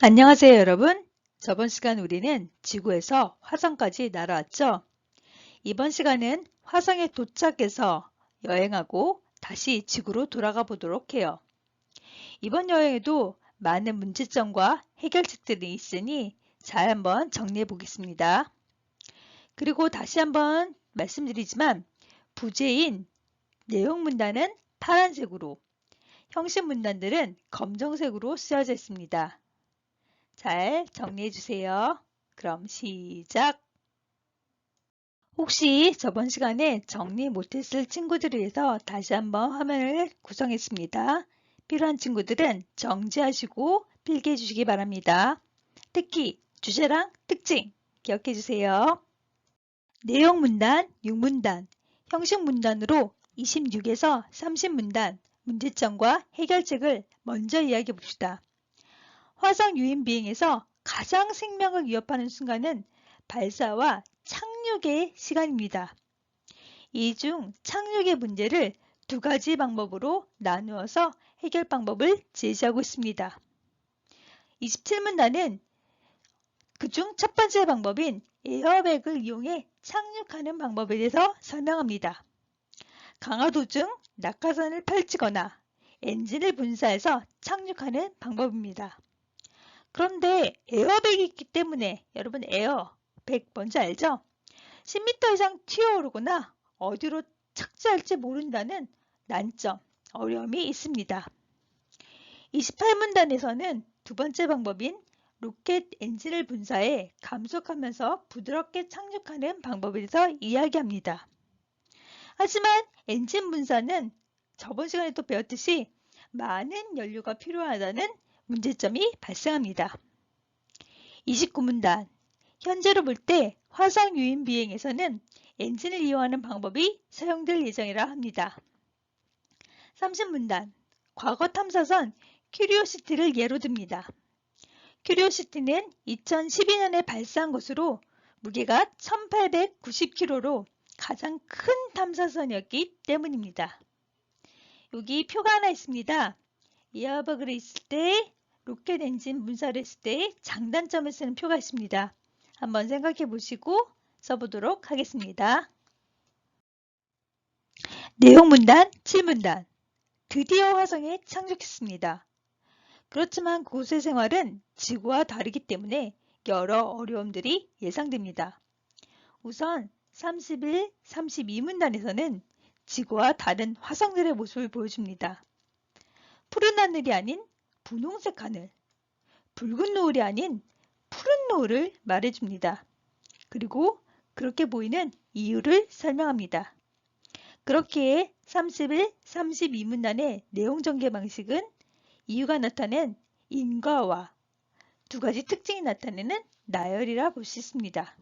안녕하세요, 여러분. 저번 시간 우리는 지구에서 화성까지 날아왔죠? 이번 시간은 화성에 도착해서 여행하고 다시 지구로 돌아가 보도록 해요. 이번 여행에도 많은 문제점과 해결책들이 있으니 잘 한번 정리해 보겠습니다. 그리고 다시 한번 말씀드리지만 부재인 내용 문단은 파란색으로, 형식 문단들은 검정색으로 쓰여져 있습니다. 잘 정리해 주세요. 그럼 시작! 혹시 저번 시간에 정리 못했을 친구들을 위해서 다시 한번 화면을 구성했습니다. 필요한 친구들은 정지하시고 필기해 주시기 바랍니다. 특히 주제랑 특징 기억해 주세요. 내용 문단 6문단, 형식 문단으로 26에서 30문단, 문제점과 해결책을 먼저 이야기해 봅시다. 화성 유인 비행에서 가장 생명을 위협하는 순간은 발사와 착륙의 시간입니다. 이 중 착륙의 문제를 두 가지 방법으로 나누어서 해결 방법을 제시하고 있습니다. 27문단은 그중 첫 번째 방법인 에어백을 이용해 착륙하는 방법에 대해서 설명합니다. 강화도 중 낙하산을 펼치거나 엔진을 분사해서 착륙하는 방법입니다. 그런데 에어백이 있기 때문에 여러분 에어백 뭔지 알죠? 10m 이상 튀어오르거나 어디로 착지할지 모른다는 난점, 어려움이 있습니다. 28문단에서는 두 번째 방법인 로켓 엔진을 분사해 감속하면서 부드럽게 착륙하는 방법에 대해서 이야기합니다. 하지만 엔진 분사는 저번 시간에도 배웠듯이 많은 연료가 필요하다는 문제점이 발생합니다. 29문단 현재로 볼 때 화성 유인 비행에서는 엔진을 이용하는 방법이 사용될 예정이라 합니다. 30문단 과거 탐사선 큐리오시티를 예로 듭니다. 큐리오시티는 2012년에 발사한 것으로 무게가 1890kg로 가장 큰 탐사선이었기 때문입니다. 여기 표가 하나 있습니다. 에어백을 있을 때 로켓 엔진 분사를 했을 때 장단점을 쓰는 표가 있습니다. 한번 생각해 보시고 써보도록 하겠습니다. 내용 문단 7문단 드디어 화성에 착륙했습니다. 그렇지만 그곳의 생활은 지구와 다르기 때문에 여러 어려움들이 예상됩니다. 우선 31, 32문단에서는 지구와 다른 화성들의 모습을 보여줍니다. 푸른 하늘이 아닌 분홍색 하늘, 붉은 노을이 아닌 푸른 노을을 말해줍니다. 그리고 그렇게 보이는 이유를 설명합니다. 그렇기에 31, 32문단의 내용 전개 방식은 이유가 나타낸 인과와 두 가지 특징이 나타내는 나열이라 볼 수 있습니다.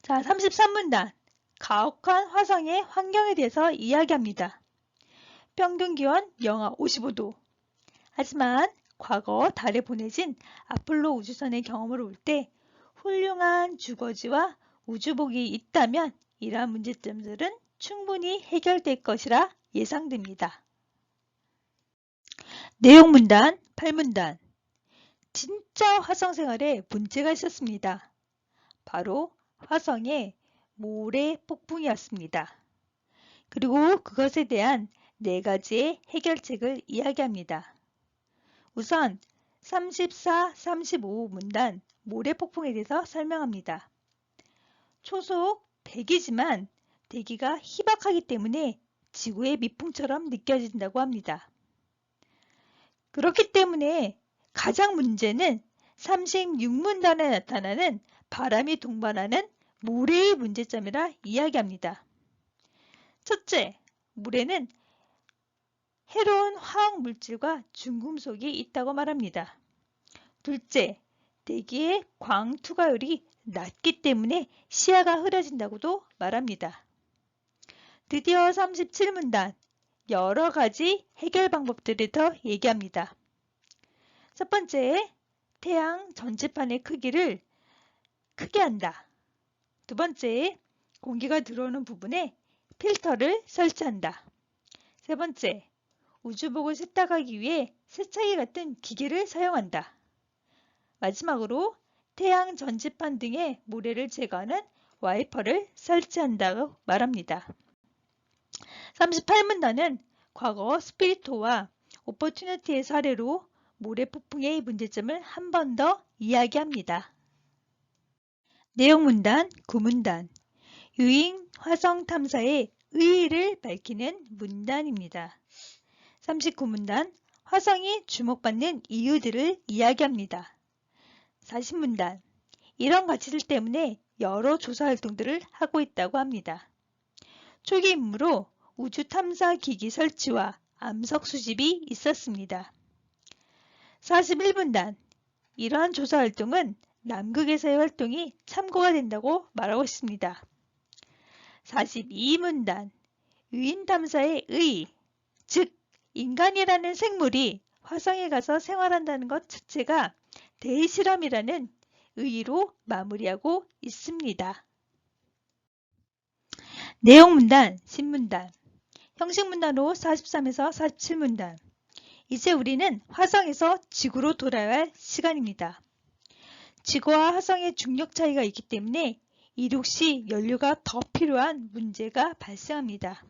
자, 33문단 가혹한 화성의 환경에 대해서 이야기합니다. 평균기온 영하 55도. 하지만 과거 달에 보내진 아폴로 우주선의 경험을 볼 때 훌륭한 주거지와 우주복이 있다면 이러한 문제점들은 충분히 해결될 것이라 예상됩니다. 내용 문단 8문단 진짜 화성 생활에 문제가 있었습니다. 바로 화성의 모래 폭풍이었습니다. 그리고 그것에 대한 네 가지의 해결책을 이야기합니다. 우선 34, 35문단 모래 폭풍에 대해서 설명합니다. 초속 100이지만 대기가 희박하기 때문에 지구의 밑풍처럼 느껴진다고 합니다. 그렇기 때문에 가장 문제는 36문단에 나타나는 바람이 동반하는 모래의 문제점이라 이야기합니다. 첫째, 모래는 해로운 화학 물질과 중금속이 있다고 말합니다. 둘째, 대기의 광 투과율이 낮기 때문에 시야가 흐려진다고도 말합니다. 드디어 37문단 여러 가지 해결 방법들을 더 얘기합니다. 첫 번째, 태양 전체판의 크기를 크게 한다. 두 번째, 공기가 들어오는 부분에 필터를 설치한다. 세 번째, 우주복을 세탁하기 위해 세차기 같은 기계를 사용한다. 마지막으로 태양 전지판 등의 모래를 제거하는 와이퍼를 설치한다고 말합니다. 38문단은 과거 스피리토와 오퍼튜니티의 사례로 모래 폭풍의 문제점을 한 번 더 이야기합니다. 내용문단 9문단 유인 화성 탐사의 의의를 밝히는 문단입니다. 39문단 화성이 주목받는 이유들을 이야기합니다. 40문단 이런 가치들 때문에 여러 조사 활동들을 하고 있다고 합니다. 초기 임무로 우주 탐사 기기 설치와 암석 수집이 있었습니다. 41문단 이러한 조사 활동은 남극에서의 활동이 참고가 된다고 말하고 있습니다. 42문단 유인 탐사의 의의, 즉 인간이라는 생물이 화성에 가서 생활한다는 것 자체가 대실험이라는 의의로 마무리하고 있습니다. 내용문단 10문단 형식문단으로 43에서 47문단 이제 우리는 화성에서 지구로 돌아야 할 시간입니다. 지구와 화성의 중력 차이가 있기 때문에 이륙 시 연료가 더 필요한 문제가 발생합니다.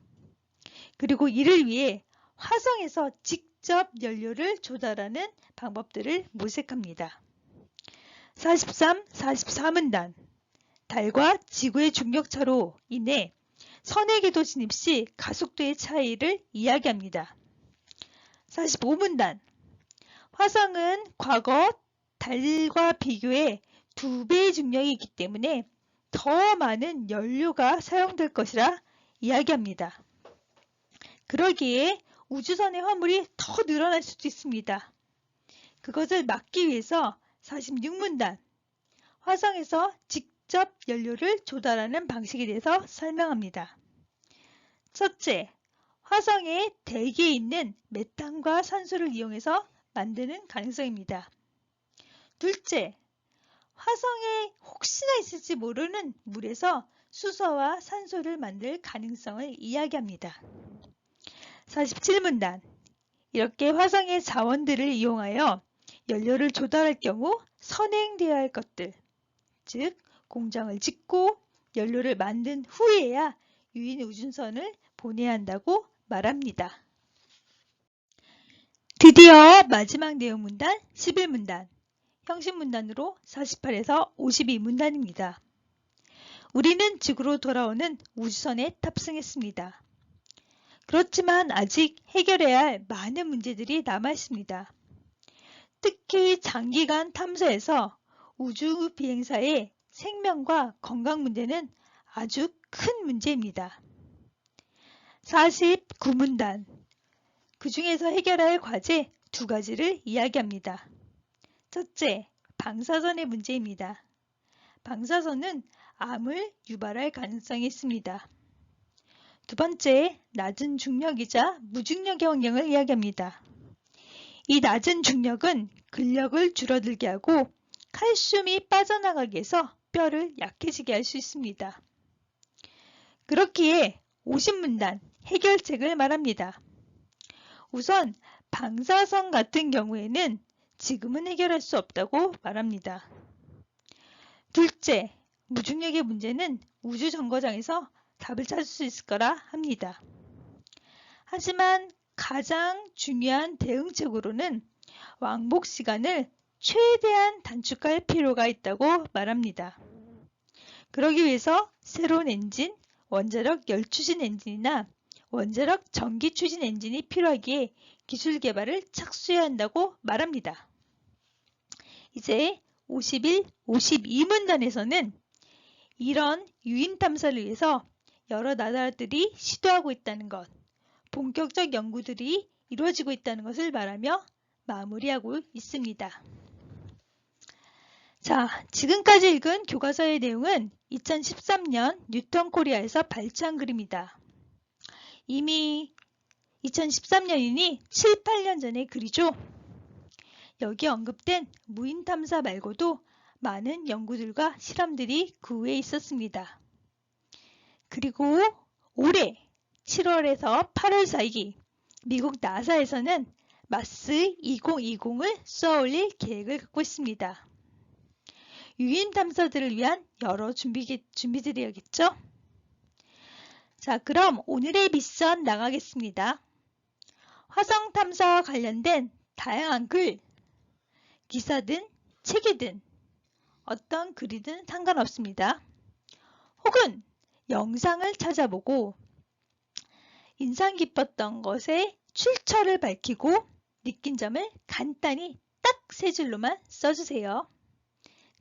그리고 이를 위해 화성에서 직접 연료를 조달하는 방법들을 모색합니다. 43, 44문단 달과 지구의 중력차로 인해 선행궤도 진입 시 가속도의 차이를 이야기합니다. 45문단 화성은 과거 달과 비교해 2배의 중력이 있기 때문에 더 많은 연료가 사용될 것이라 이야기합니다. 그러기에 우주선의 화물이 더 늘어날 수도 있습니다. 그것을 막기 위해서 46문단 화성에서 직접 연료를 조달하는 방식에 대해서 설명합니다. 첫째, 화성의 대기에 있는 메탄과 산소를 이용해서 만드는 가능성입니다. 둘째, 화성에 혹시나 있을지 모르는 물에서 수소와 산소를 만들 가능성을 이야기합니다. 47문단 이렇게 화성의 자원들을 이용하여 연료를 조달할 경우 선행되어야 할 것들, 즉 공장을 짓고 연료를 만든 후에야 유인 우주선을 보내야 한다고 말합니다. 드디어 마지막 내용문단 11문단 형식문단으로 48에서 52문단입니다. 우리는 지구로 돌아오는 우주선에 탑승했습니다. 그렇지만 아직 해결해야 할 많은 문제들이 남아 있습니다. 특히 장기간 탐사에서 우주 비행사의 생명과 건강 문제는 아주 큰 문제입니다. 49문단 그 중에서 해결해야 할 과제 2가지를 이야기합니다. 첫째, 방사선의 문제입니다. 방사선은 암을 유발할 가능성이 있습니다. 두 번째, 낮은 중력이자 무중력의 환경을 이야기합니다. 이 낮은 중력은 근력을 줄어들게 하고 칼슘이 빠져나가게 해서 뼈를 약해지게 할 수 있습니다. 그렇기에 50문단 해결책을 말합니다. 우선 방사선 같은 경우에는 지금은 해결할 수 없다고 말합니다. 둘째, 무중력의 문제는 우주정거장에서 답을 찾을 수 있을 거라 합니다. 하지만 가장 중요한 대응책으로는 왕복 시간을 최대한 단축할 필요가 있다고 말합니다. 그러기 위해서 새로운 엔진, 원자력 열추진 엔진이나 원자력 전기 추진 엔진이 필요하기에 기술 개발을 착수해야 한다고 말합니다. 이제 51, 52문단에서는 이런 유인 탐사를 위해서 여러 나라들이 시도하고 있다는 것, 본격적 연구들이 이루어지고 있다는 것을 말하며 마무리하고 있습니다. 자, 지금까지 읽은 교과서의 내용은 2013년 뉴턴 코리아에서 발췌한 글입니다. 이미 2013년이니 7, 8년 전의 글이죠. 여기 언급된 무인 탐사 말고도 많은 연구들과 실험들이 그 후에 있었습니다. 그리고 올해 7월에서 8월 사이 미국 나사에서는 마스 2020을 쏘아올릴 계획을 갖고 있습니다. 유인 탐사들을 위한 여러 준비들이었겠죠? 자, 그럼 오늘의 미션 나가겠습니다. 화성 탐사와 관련된 다양한 글, 기사든 책이든 어떤 글이든 상관없습니다. 혹은 영상을 찾아보고 인상 깊었던 것의 출처를 밝히고 느낀 점을 간단히 딱 3줄로만 써주세요.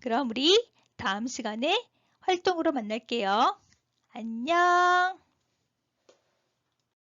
그럼 우리 다음 시간에 활동으로 만날게요. 안녕.